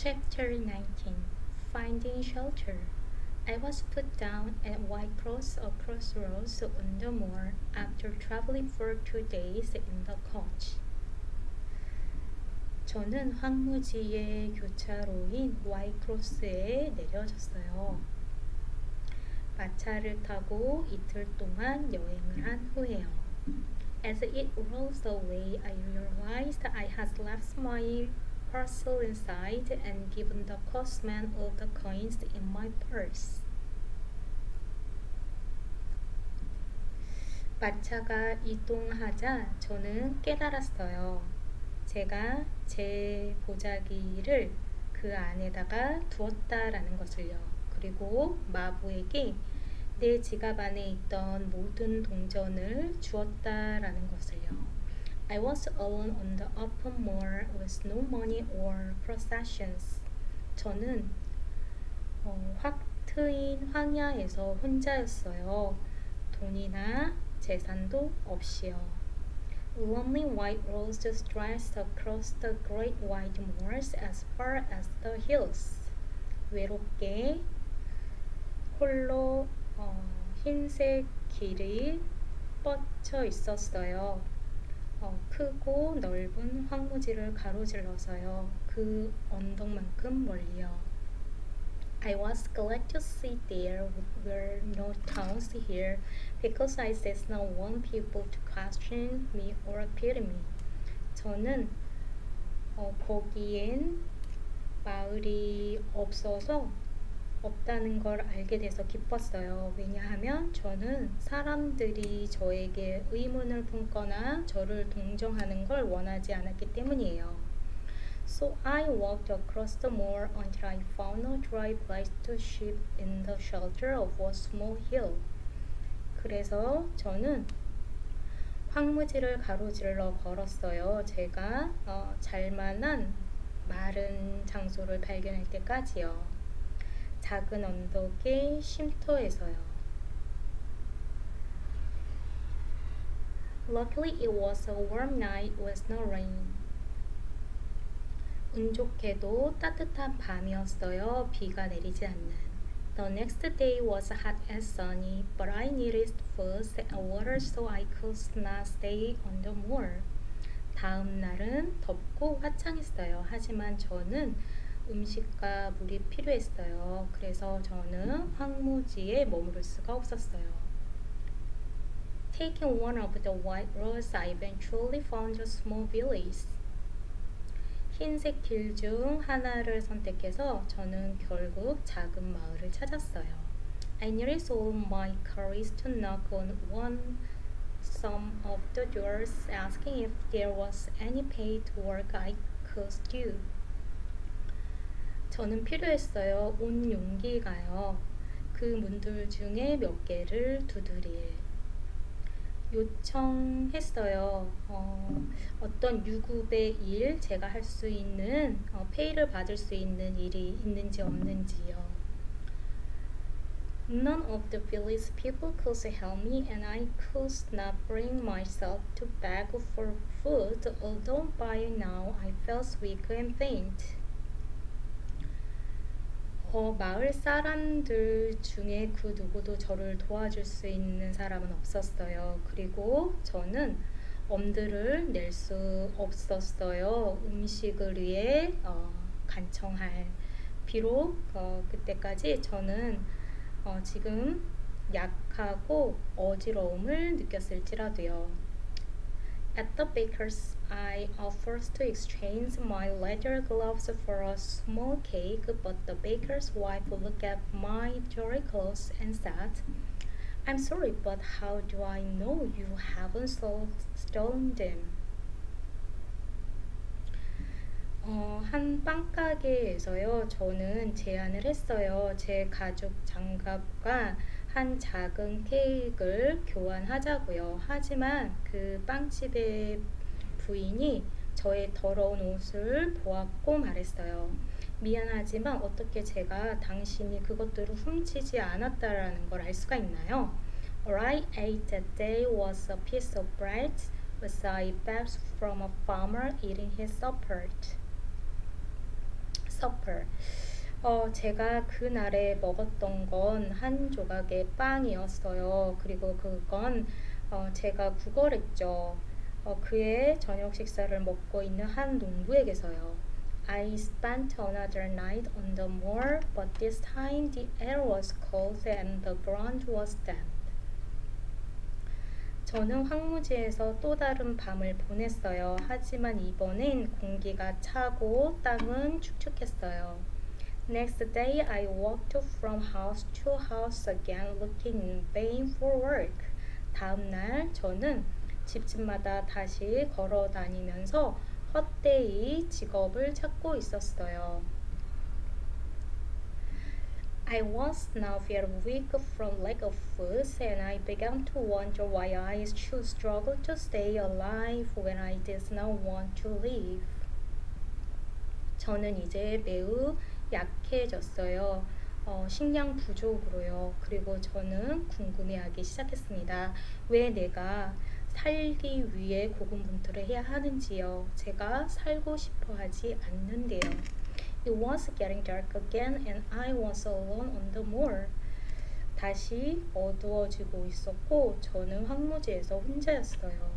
Chapter 19. Finding Shelter. I was put down at White Cross, a crossroads on the moor, after traveling for 2 days in the coach. 저는 황무지의 교차로인 와이크로스에 내려졌어요. 마차를 타고 이틀 동안 여행을 한 후에요. As it rolls away, I realized I had left my parcel inside and given the postman all the coins in my purse. 마차가 이동하자 저는 깨달았어요. 제가 제 보자기를 그 안에다가 두었다라는 것을요. 그리고 마부에게 내 지갑 안에 있던 모든 동전을 주었다라는 것을요. I was alone on the open moor with no money or possessions. 저는 확 트인 황야에서 혼자였어요. 돈이나 재산도 없이요. Lonely white roads stretched across the great wide moors as far as the hills. 외롭게 홀로 흰색 길이 뻗쳐 있었어요. 크고 넓은 황무지를 가로질러서요. 그 언덕만큼 멀리요. I was glad to see there were no towns here because I did not want people to question me or pity me. 저는 거기엔 마을이 없다는 걸 알게 돼서 기뻤어요. 왜냐하면 저는 사람들이 저에게 의문을 품거나 저를 동정하는 걸 원하지 않았기 때문이에요. So I walked across the moor until I found a dry place to sleep in the shelter of a small hill. 그래서 저는 황무지를 가로질러 걸었어요. 제가 잘만한 마른 장소를 발견할 때까지요. 작은 언덕의 쉼터에서요. Luckily it was a warm night with no rain. 운 좋게도 따뜻한 밤이었어요. 비가 내리지 않는. The next day was hot and sunny, but I needed food and water so I could not stay on the moor. 다음 날은 덥고 화창했어요. 하지만 저는 음식과 물이 필요했어요. 그래서 저는 황무지에 머무를 수가 없었어요. Taking one of the white roads, I eventually found a small village. 흰색 길 중 하나를 선택해서 저는 결국 작은 마을을 찾았어요. I nearly sold my courage to knock on some of the doors, asking if there was any paid work I could do. 저는 필요했어요. 온 용기가요. 그 문들 중에 몇 개를 두드릴. 요청했어요. 어떤 유급의 일, 제가 할 수 있는, 페이를 받을 수 있는 일이 있는지 없는지요. None of the village people could help me and I could not bring myself to beg for food, although by now I felt weak and faint. 마을 사람들 중에 그 누구도 저를 도와줄 수 있는 사람은 없었어요. 그리고 저는 엄두를 낼 수 없었어요. 음식을 위해 간청할. 비록 그때까지 저는 지금 약하고 어지러움을 느꼈을지라도요. At the baker's, I offered to exchange my leather gloves for a small cake, but the baker's wife looked at my dirty clothes and said, I'm sorry, but how do I know you haven't stolen them? 한 빵가게에서요, 저는 제안을 했어요. 제 가죽 장갑과 한 작은 케이크를 교환하자고요. 하지만 그 빵집의 부인이 저의 더러운 옷을 보았고 말했어요. 미안하지만 어떻게 제가 당신이 그것들을 훔치지 않았다라는 걸 알 수가 있나요? All I ate that day was a piece of bread with I bags from a farmer eating his supper. supper. 제가 그날에 먹었던 건 한 조각의 빵이었어요. 그리고 그건 제가 구걸했죠. 그의 저녁 식사를 먹고 있는 한 농부에게서요. I spent another night on the moor, but this time the air was cold and the ground was damp. 저는 황무지에서 또 다른 밤을 보냈어요. 하지만 이번엔 공기가 차고 땅은 축축했어요. Next day I walked from house to house again looking in vain for work. 다음 날 저는 집집마다 다시 걸어 다니면서 헛되이 직업을 찾고 있었어요. I was now very weak from lack of food, and I began to wonder why I should struggle to stay alive when I did not want to live. 저는 이제 매우 약해졌어요. 식량 부족으로요. 그리고 저는 궁금해하기 시작했습니다. 왜 내가 살기 위해 고군분투를 해야 하는지요. 제가 살고 싶어 하지 않는데요. It was getting dark again and I was alone on the moor. 다시 어두워지고 있었고 저는 황무지에서 혼자였어요.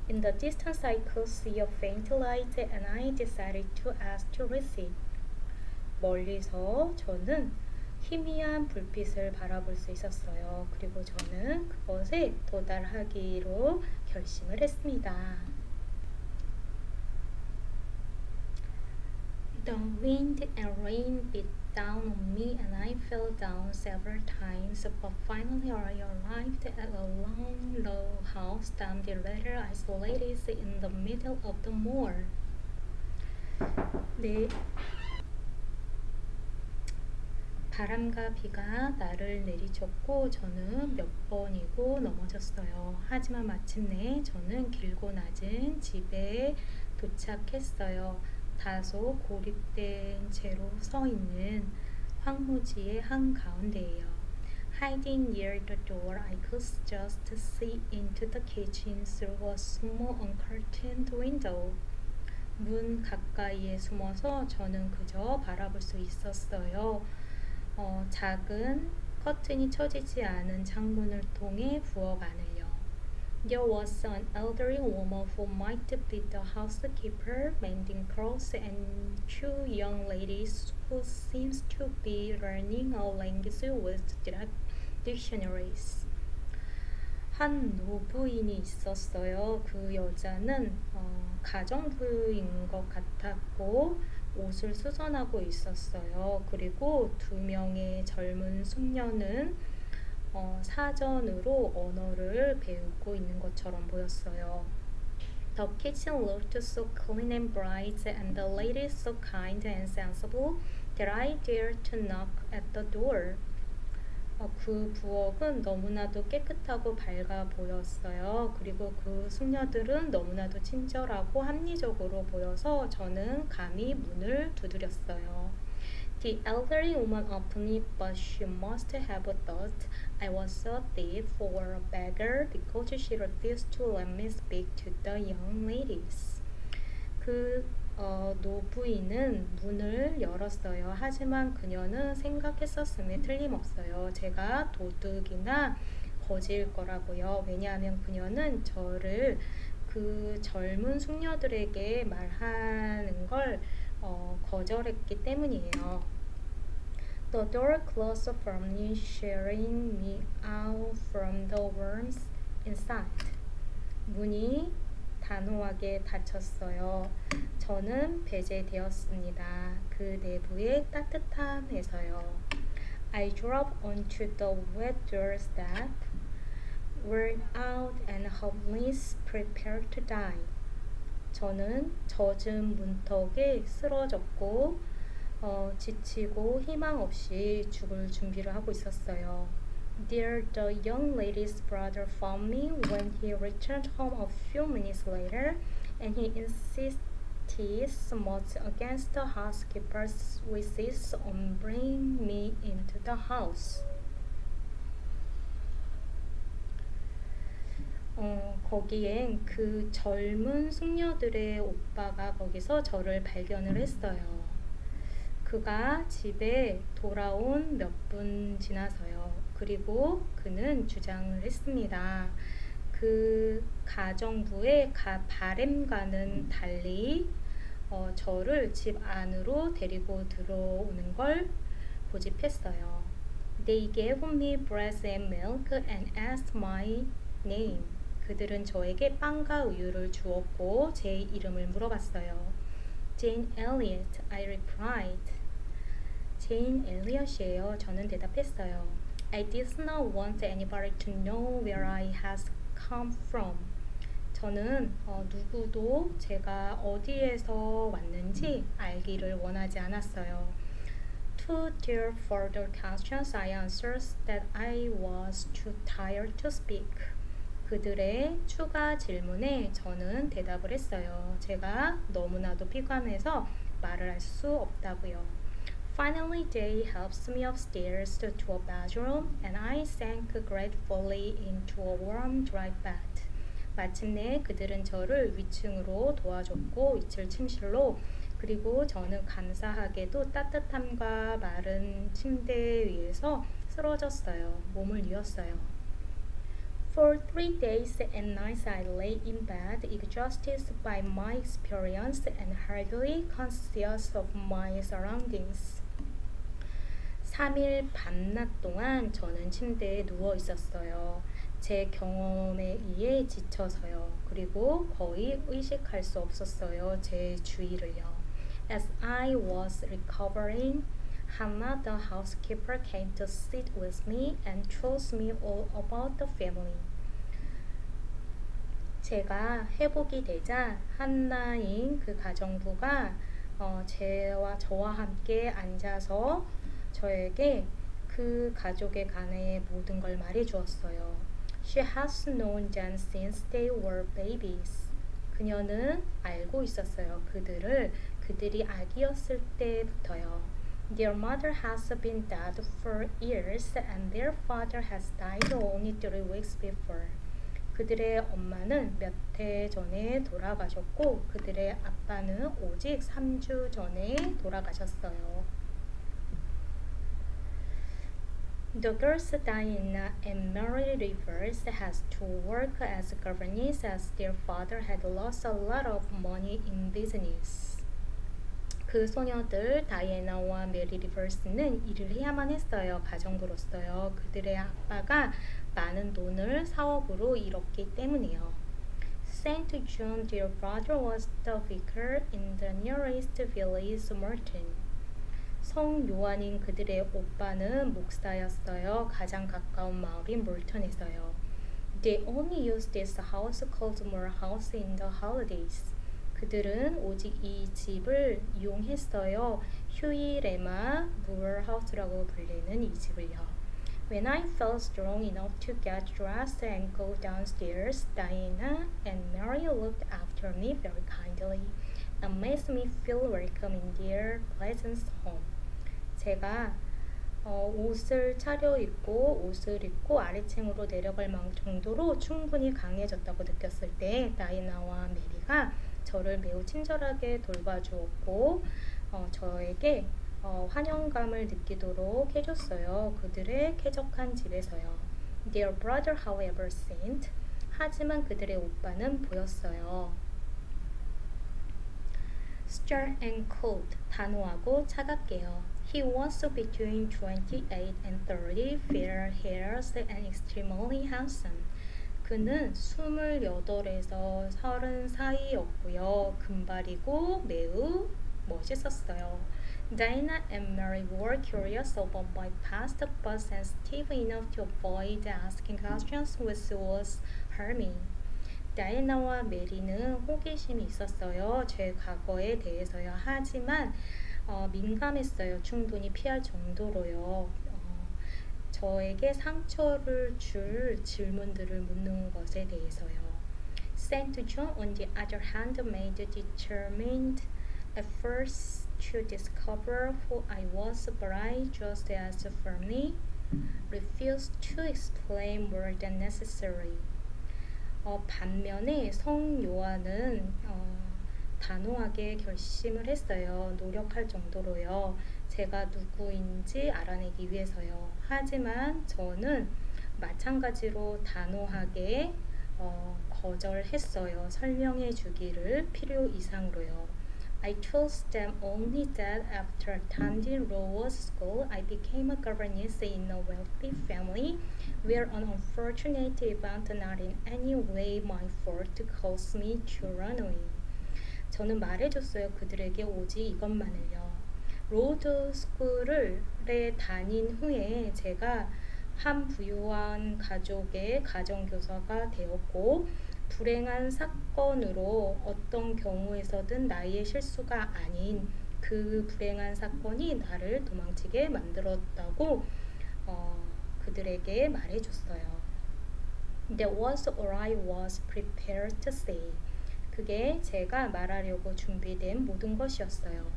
In the distance I could see a faint light and I decided to ask to visit. 멀리서 저는 희미한 불빛을 바라볼 수 있었어요. 그리고 저는 그것에 도달하기로 결심을 했습니다. The wind and rain beat down on me and I fell down several times, but finally I arrived at a long, low house down the rather isolated in the middle of the moor. 네, 바람과 비가 나를 내리쳤고 저는 몇 번이고 넘어졌어요. 하지만 마침내 저는 길고 낮은 집에 도착했어요. 다소 고립된 채로 서 있는 황무지의 한가운데예요. Hiding near the door, I could just see into the kitchen through a small uncurtained window. 문 가까이에 숨어서 저는 그저 바라볼 수 있었어요. 작은 커튼이 쳐지지 않은 창문을 통해 부엌 안을요. There was an elderly woman who might be the housekeeper mending clothes and two young ladies who seemed to be learning a language with dictionaries. 한 노부인이 있었어요. 그 여자는 가정부인 것 같았고 옷을 수선하고 있었어요. 그리고 두 명의 젊은 숙녀는 사전으로 언어를 배우고 있는 것처럼 보였어요. The kitchen looked so clean and bright, and the ladies so kind and sensible that I dared to knock at the door. 그 부엌은 너무나도 깨끗하고 밝아 보였어요. 그리고 그 숙녀들은 너무나도 친절하고 합리적으로 보여서 저는 감히 문을 두드렸어요. The elderly woman opened it, but she must have thought I was a thief or a beggar because she refused to let me speak to the young ladies. 노부인은 문을 열었어요. 하지만 그녀는 생각했었음에 틀림없어요. 제가 도둑이나 거지일 거라고요. 왜냐하면 그녀는 저를 그 젊은 숙녀들에게 말하는 걸 거절했기 때문이에요. The door closed firmly, shutting me out from the warmth inside. 문이 단호하게 닫혔어요. 저는 배제되었습니다. 그 내부의 따뜻함에서요. I drove onto the wet doorstep, worn out and hopeless, prepared to die. 저는 젖은 문턱에 쓰러졌고 지치고 희망 없이 죽을 준비를 하고 있었어요. There the young lady's brother found me when he returned home a few minutes later, and he insisted much against the housekeeper's wishes on bringing me into the house. 거기엔 그 젊은 숙녀들의 오빠가 거기서 저를 발견을 했어요. 그가 집에 돌아온 몇 분 지나서요. 그리고 그는 주장을 했습니다. 그 가정부의 바램과는 달리 저를 집 안으로 데리고 들어오는 걸 고집했어요. They gave me bread and milk and asked my name. 그들은 저에게 빵과 우유를 주었고 제 이름을 물어봤어요. Jane Elliot, I replied. Jane Elliot이에요. 저는 대답했어요. I did not want anybody to know where I had come from. 저는 누구도 제가 어디에서 왔는지 알기를 원하지 않았어요. To their further questions, I answered that I was too tired to speak. 그들의 추가 질문에 저는 대답을 했어요. 제가 너무나도 피곤해서 말을 할 수 없다고요. Finally, they helped me upstairs to a bedroom, and I sank gratefully into a warm, dry bed. 마침내 그들은 저를 위층으로 도와줬고 위층 침실로, 그리고 저는 감사하게도 따뜻함과 마른 침대 위에서 쓰러졌어요. 몸을 뉘었어요. For 3 days and nights I lay in bed, exhausted by my experience and hardly conscious of my surroundings. 3일 밤낮 동안 저는 침대에 누워 있었어요. 제 경험에 의해 지쳐서요. 그리고 거의 의식할 수 없었어요. 제 주위를요. As I was recovering, Hannah, the housekeeper, came to sit with me and told me all about the family. 제가 회복이 되자 한나인 그 가정부가 저와 함께 앉아서 저에게 그 가족에 관해 모든 걸 말해 주었어요. She has known them since they were babies. 그녀는 알고 있었어요. 그들이 아기였을 때부터요. Their mother has been dead for years and their father has died only 3 weeks before. 그들의 엄마는 몇 해 전에 돌아가셨고 그들의 아빠는 오직 3주 전에 돌아가셨어요. The girls Diana and Mary Rivers has to work as governess as their father had lost a lot of money in business. 그 소녀들 다이애나와 메리 리버스는 일을 해야만 했어요. 가정부로서요. 그들의 아빠가 많은 돈을 사업으로 잃었기 때문이에요. Saint John, their brother, was the vicar in the nearest village, Morton. 성 요한인 그들의 오빠는 목사였어요. 가장 가까운 마을인 몰턴에서요. They only used this house called Moore House in the holidays. 그들은 오직 이 집을 이용했어요. 휴일에만 Moore House라고 불리는 이 집을요. When I felt strong enough to get dressed and go downstairs, Diana and Mary looked after me very kindly and made me feel welcome in their pleasant home. 제가 옷을 차려입고 아래층으로 내려갈 정도로 충분히 강해졌다고 느꼈을 때 다이나와 메리가 저를 매우 친절하게 돌봐주었고 저에게 환영감을 느끼도록 해줬어요. 그들의 쾌적한 집에서요. Their brother, however, seemed. 하지만 그들의 오빠는 보였어요. Stern and cold, 단호하고 차갑게요. He was between 28 and 30, fair hairs and extremely handsome. 그는 28에서 30 사이였고요. 금발이고 매우 멋있었어요. Diana and Mary were curious about my past, but sensitive enough to avoid asking questions which was harming. 다이애나와 메리는 호기심이 있었어요. 제 과거에 대해서요. 하지만 민감했어요. 충분히 피할 정도로요. 저에게 상처를 줄 질문들을 묻는 것에 대해서요. Saint John, on the other hand, made determined efforts to discover who I was, but I just as firmly refused to explain more than necessary. 반면에 성 요한은 단호하게 결심을 했어요. 노력할 정도로요. 제가 누구인지 알아내기 위해서요. 하지만 저는 마찬가지로 단호하게 거절했어요. 설명해 주기를 필요 이상으로요. I chose them only that after attending Royal School, I became a governess in a wealthy family, where an unfortunate event not in any way my fault caused me to run away. 저는 말해줬어요. 그들에게 오직 이것만을요. 로드 스쿨에 다닌 후에 제가 한 부유한 가족의 가정교사가 되었고, 불행한 사건으로 어떤 경우에서든 나의 실수가 아닌 그 불행한 사건이 나를 도망치게 만들었다고 그들에게 말해줬어요. That was all I was prepared to say. 그게 제가 말하려고 준비된 모든 것이었어요.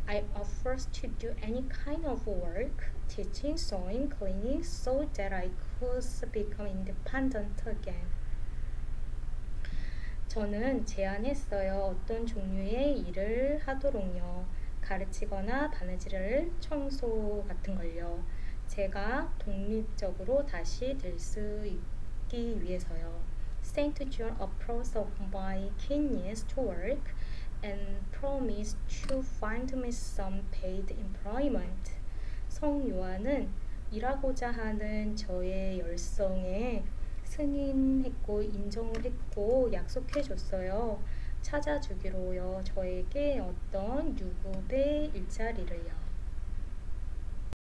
I offered to do any kind of work, teaching, sewing, cleaning, so that I could become independent again. 저는 제안했어요. 어떤 종류의 일을 하도록요. 가르치거나 바느질을 청소 같은 걸요. 제가 독립적으로 다시 될 수 있기 위해서요. Saint John approved of my keenness to work and promised to find me some paid employment. 성 요한은 일하고자 하는 저의 열성에 승인했고 인정을 했고 약속해 줬어요. 찾아주기로요. 저에게 어떤 유급의 일자리를요.